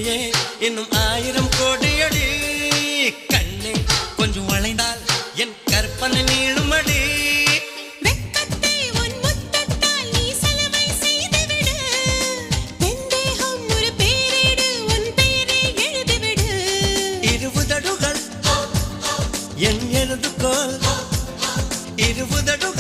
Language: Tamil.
இங்கேயே இன்னும் 1000 கோடியடி. கண்ணே கொஞ்சம் வளைந்தால் என் கற்பனை நீளுமடி. என் எழுதுகோள் 20